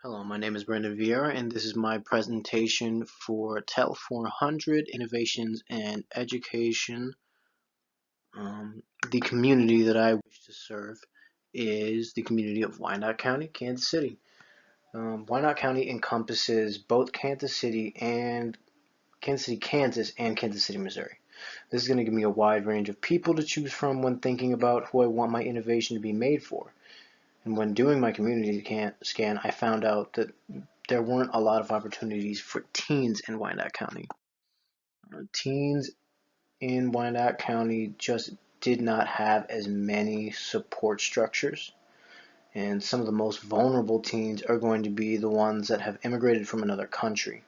Hello, my name is Brandon Vieira, and this is my presentation for TEL 400 Innovations and Education. The community that I wish to serve is the community of Wyandotte County, Kansas City. Wyandotte County encompasses both Kansas City, Kansas, and Kansas City, Missouri. This is going to give me a wide range of people to choose from when thinking about who I want my innovation to be made for. And when doing my community scan, I found out that there weren't a lot of opportunities for teens in Wyandotte County. Teens in Wyandotte County just did not have as many support structures. And some of the most vulnerable teens are going to be the ones that have immigrated from another country.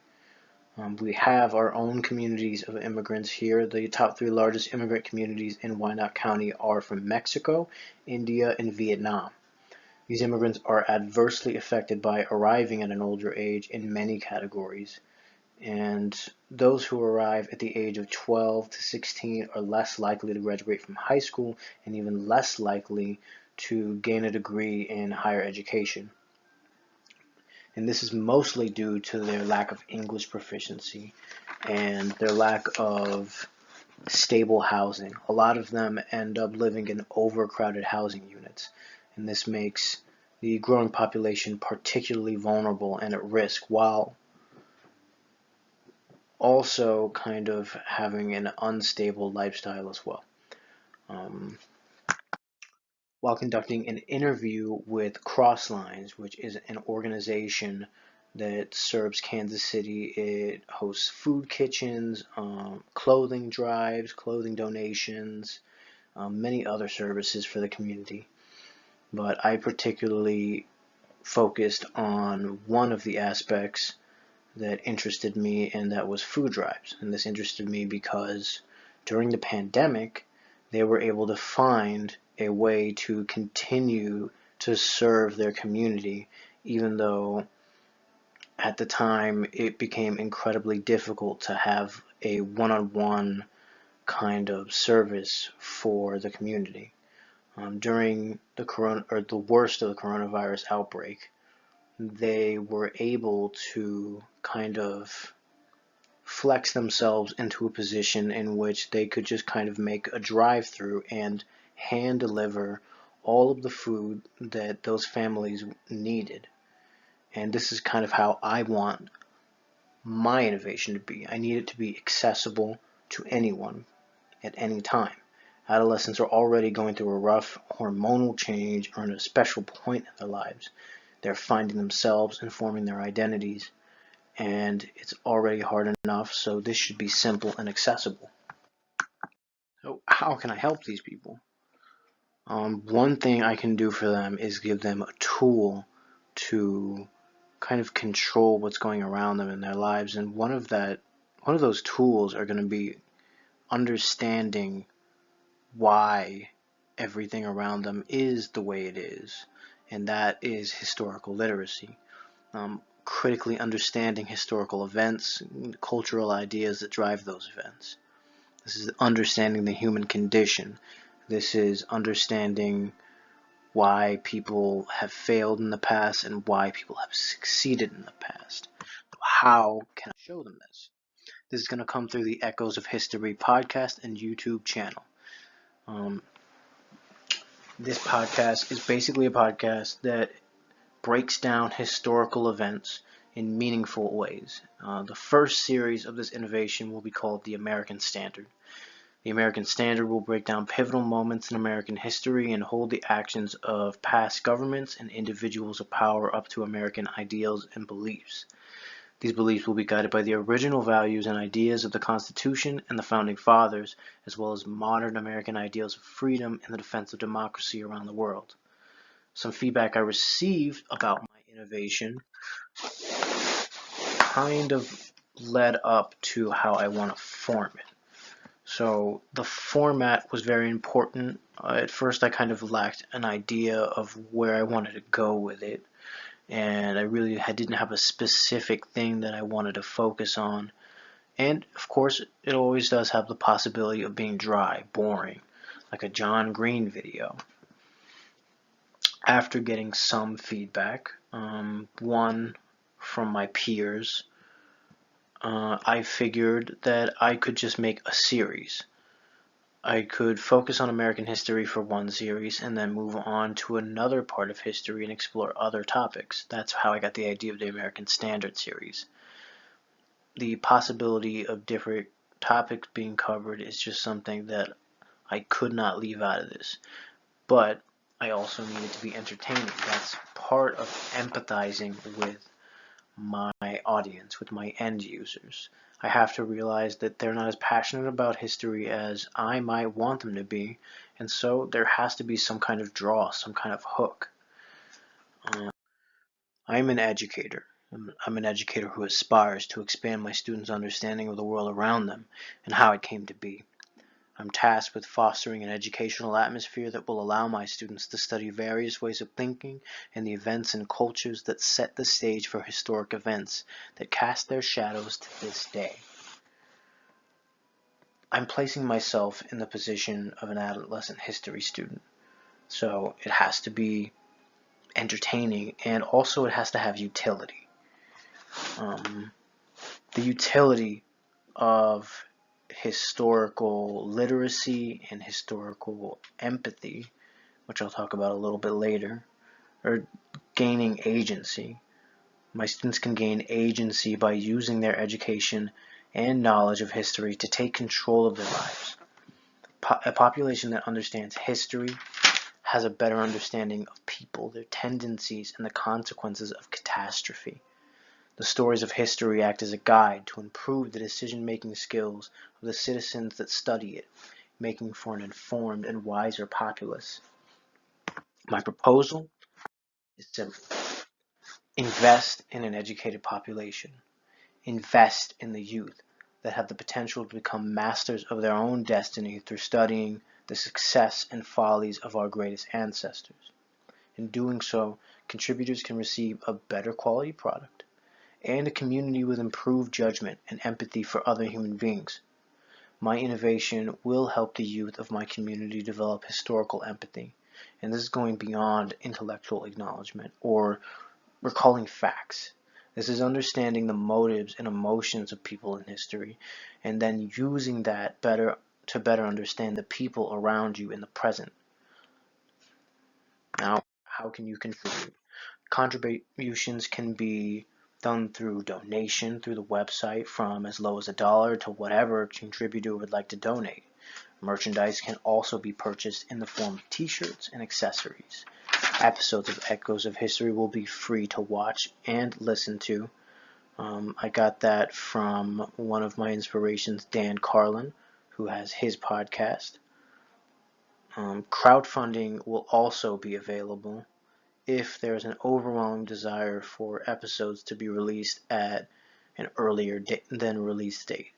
We have our own communities of immigrants here. The top three largest immigrant communities in Wyandotte County are from Mexico, India, and Vietnam. These immigrants are adversely affected by arriving at an older age in many categories, and those who arrive at the age of 12 to 16 are less likely to graduate from high school and even less likely to gain a degree in higher education. And this is mostly due to their lack of English proficiency and their lack of stable housing. A lot of them end up living in overcrowded housing units, and this makes the growing population particularly vulnerable and at risk, while also kind of having an unstable lifestyle as well. While conducting an interview with Crosslines, which is an organization that serves Kansas City, it hosts food kitchens, clothing drives, clothing donations, many other services for the community. But I particularly focused on one of the aspects that interested me, and that was food drives. And this interested me because during the pandemic, they were able to find a way to continue to serve their community, even though at the time it became incredibly difficult to have a one-on-one kind of service for the community. During the worst of the coronavirus outbreak, they were able to kind of flex themselves into a position in which they could just kind of make a drive-through and hand deliver all of the food that those families needed. And this is kind of how I want my innovation to be. I need it to be accessible to anyone at any time. Adolescents are already going through a rough hormonal change or in a special point in their lives. They're finding themselves and forming their identities, and it's already hard enough, so this should be simple and accessible. So how can I help these people? One thing I can do for them is give them a tool to kind of control what's going around them in their lives, and one of those tools are going to be understanding why everything around them is the way it is, and that is historical literacy. Critically understanding historical events, cultural ideas that drive those events. This is understanding the human condition. This is understanding why people have failed in the past and why people have succeeded in the past. How can I show them this? This is going to come through the Echoes of History podcast and YouTube channel. This podcast is basically a podcast that breaks down historical events in meaningful ways. The first series of this innovation will be called The American Standard. The American Standard will break down pivotal moments in American history and hold the actions of past governments and individuals of power up to American ideals and beliefs. These beliefs will be guided by the original values and ideas of the Constitution and the Founding Fathers, as well as modern American ideals of freedom and the defense of democracy around the world. Some feedback I received about my innovation kind of led up to how I want to form it. So the format was very important. At first I kind of lacked an idea of where I wanted to go with it, and I really didn't have a specific thing that I wanted to focus on. And of course it always does have the possibility of being dry, boring, like a John Green video. After getting some feedback, one from my peers, I figured that I could just make a series. I could focus on American history for one series and then move on to another part of history and explore other topics. That's how I got the idea of the American Standard series. The possibility of different topics being covered is just something that I could not leave out of this. But I also needed to be entertaining. That's part of empathizing with my audience, with my end users. I have to realize that they're not as passionate about history as I might want them to be, and so there has to be some kind of draw, some kind of hook. I'm an educator. I'm an educator who aspires to expand my students' understanding of the world around them and how it came to be. I'm tasked with fostering an educational atmosphere that will allow my students to study various ways of thinking and the events and cultures that set the stage for historic events that cast their shadows to this day. I'm placing myself in the position of an adolescent history student, so it has to be entertaining and also it has to have utility. The utility of historical literacy and historical empathy, which I'll talk about a little bit later, or gaining agency. My students can gain agency by using their education and knowledge of history to take control of their lives. A population that understands history has a better understanding of people, their tendencies, and the consequences of catastrophe. The stories of history act as a guide to improve the decision-making skills of the citizens that study it, making for an informed and wiser populace. My proposal is simple. Invest in an educated population. Invest in the youth that have the potential to become masters of their own destiny through studying the success and follies of our greatest ancestors. In doing so, contributors can receive a better quality product and a community with improved judgment and empathy for other human beings. My innovation will help the youth of my community develop historical empathy, and this is going beyond intellectual acknowledgement or recalling facts. This is understanding the motives and emotions of people in history, and then using that to better understand the people around you in the present. Now, how can you contribute? Contributions can be done through donation through the website from as low as $1 to whatever a contributor would like to donate. Merchandise can also be purchased in the form of t-shirts and accessories. Episodes of Echoes of History will be free to watch and listen to. I got that from one of my inspirations, Dan Carlin, who has his podcast. Crowdfunding will also be available if there's an overwhelming desire for episodes to be released at an earlier than release date.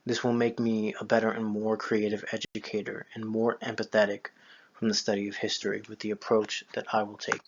This will make me a better and more creative educator and more empathetic from the study of history with the approach that I will take.